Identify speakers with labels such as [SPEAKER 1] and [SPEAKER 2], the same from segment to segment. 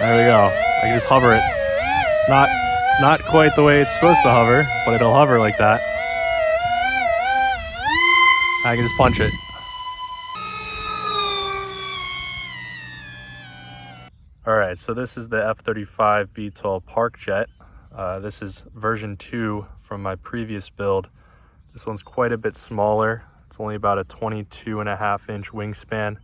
[SPEAKER 1] There we go. I can just hover it. Not quite the way it's supposed to hover, but it'll hover like that. I can just punch it. Alright, so this is the F-35 VTOL Parkjet. This is version 2 from my previous build. This one's quite a bit smaller. It's only about a 22.5-inch wingspan.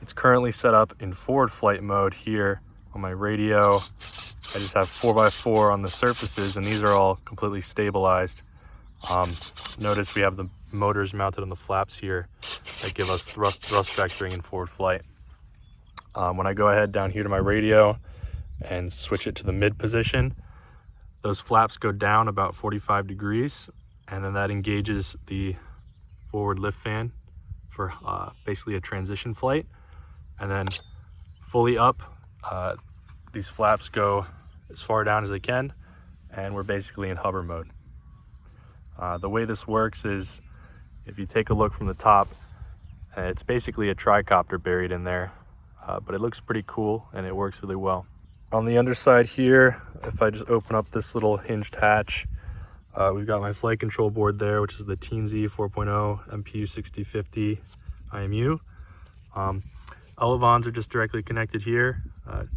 [SPEAKER 1] It's currently set up in forward flight mode here on my radio. I just have 4x4 on the surfaces, and these are all completely stabilized. Notice we have the motors mounted on the flaps here that give us thrust vectoring in forward flight. When I go ahead down here to my radio and switch it to the mid position, those flaps go down about 45 degrees, and then that engages the forward lift fan for basically a transition flight. And then fully up, these flaps go as far down as they can, and we're basically in hover mode. The way this works is, if you take a look from the top, it's basically a tricopter buried in there, but it looks pretty cool and it works really well. On the underside here, if I just open up this little hinged hatch, we've got my flight control board there, which is the Teensy 4.0 MPU 6050 IMU. Elevons are just directly connected here,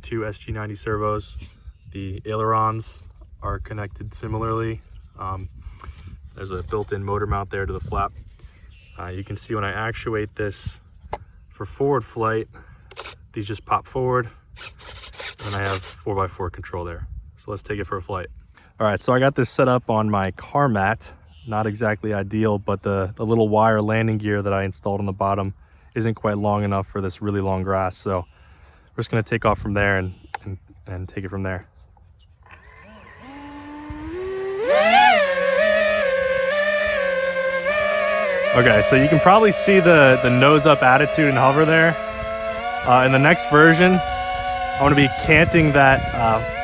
[SPEAKER 1] 2 SG90 servos. The ailerons are connected similarly. There's a built-in motor mount there to the flap. You can see when I actuate this for forward flight, these just pop forward, and I have 4x4 control there. So let's take it for a flight. All right, so I got this set up on my car mat. Not exactly ideal, but the little wire landing gear that I installed on the bottom isn't quite long enough for this really long grass. So we're just gonna take off from there and take it from there. Okay, so you can probably see the nose up attitude and hover there. In the next version, I want to be canting that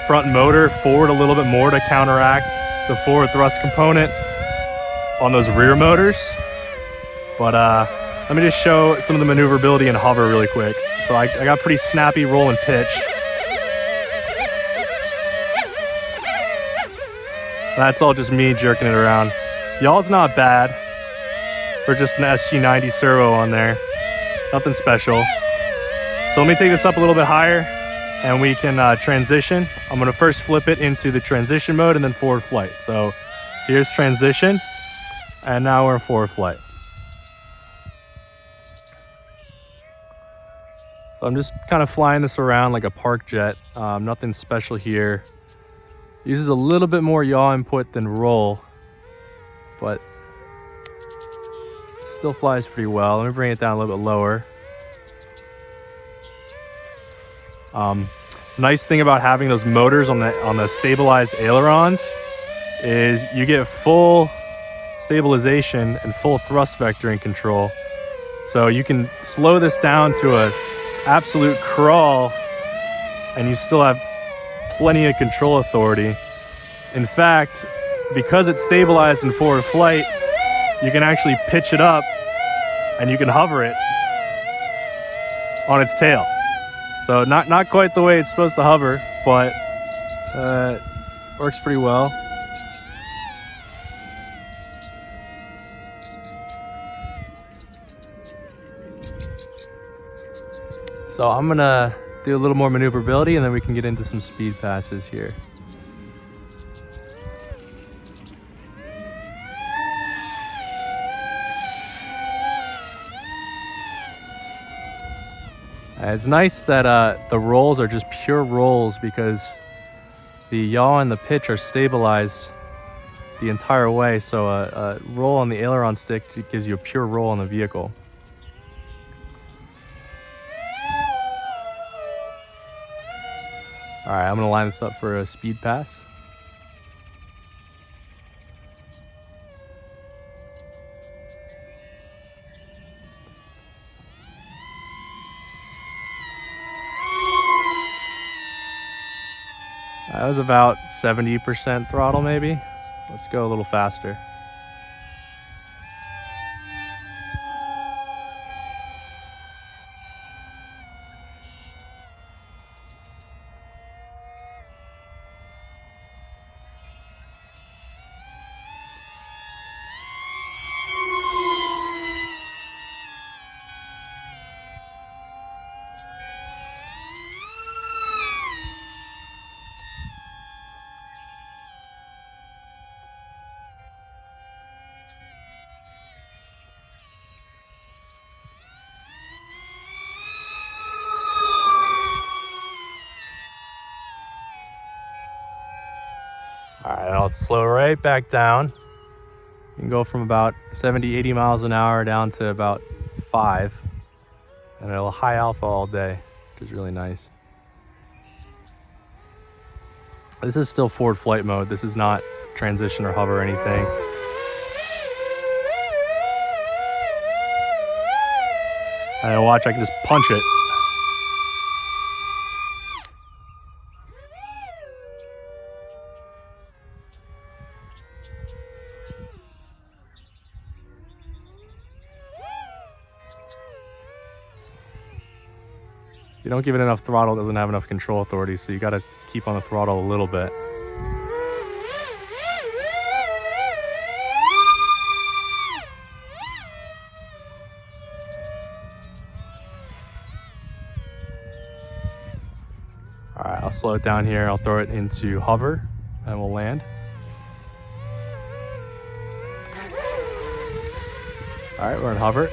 [SPEAKER 1] front motor forward a little bit more to counteract the forward thrust component on those rear motors. But let me just show some of the maneuverability and hover really quick. So I got pretty snappy roll and pitch. That's all just me jerking it around. Y'all's not bad for just an SG90 servo on there. Nothing special. So let me take this up a little bit higher and we can transition. I'm gonna first flip it into the transition mode and then forward flight. So here's transition, and now we're in forward flight. So I'm just kind of flying this around like a Parkjet. Nothing special here. Uses a little bit more yaw input than roll, but still flies pretty well. Let me bring it down a little bit lower. Nice thing about having those motors on the stabilized ailerons is you get full stabilization and full thrust vectoring control. So you can slow this down to a absolute crawl and you still have plenty of control authority. In fact, because it's stabilized in forward flight, you can actually pitch it up and you can hover it on its tail. So not quite the way it's supposed to hover, but works pretty well. So I'm gonna do a little more maneuverability and then we can get into some speed passes here. It's nice that the rolls are just pure rolls because the yaw and the pitch are stabilized the entire way. So a roll on the aileron stick gives you a pure roll on the vehicle. All right, I'm gonna line this up for a speed pass. That was about 70% throttle maybe. Let's go a little faster. All right, I'll slow right back down. You can go from about 70, 80 miles an hour down to about 5. And it'll high alpha all day, which is really nice. This is still forward flight mode. This is not transition or hover or anything. And watch, I can just punch it. If you don't give it enough throttle, it doesn't have enough control authority, so you gotta keep on the throttle a little bit. All right, I'll slow it down here. I'll throw it into hover and we'll land. All right, we're in hover.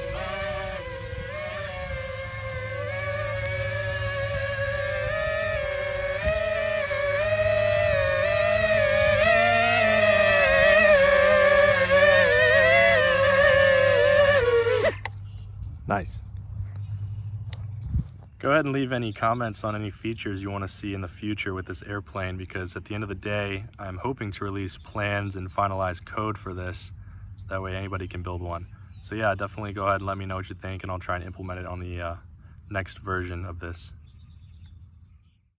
[SPEAKER 1] Nice. Go ahead and leave any comments on any features you want to see in the future with this airplane, because at the end of the day, I'm hoping to release plans and finalize code for this. That way anybody can build one. So yeah, definitely go ahead and let me know what you think, and I'll try and implement it on the next version of this.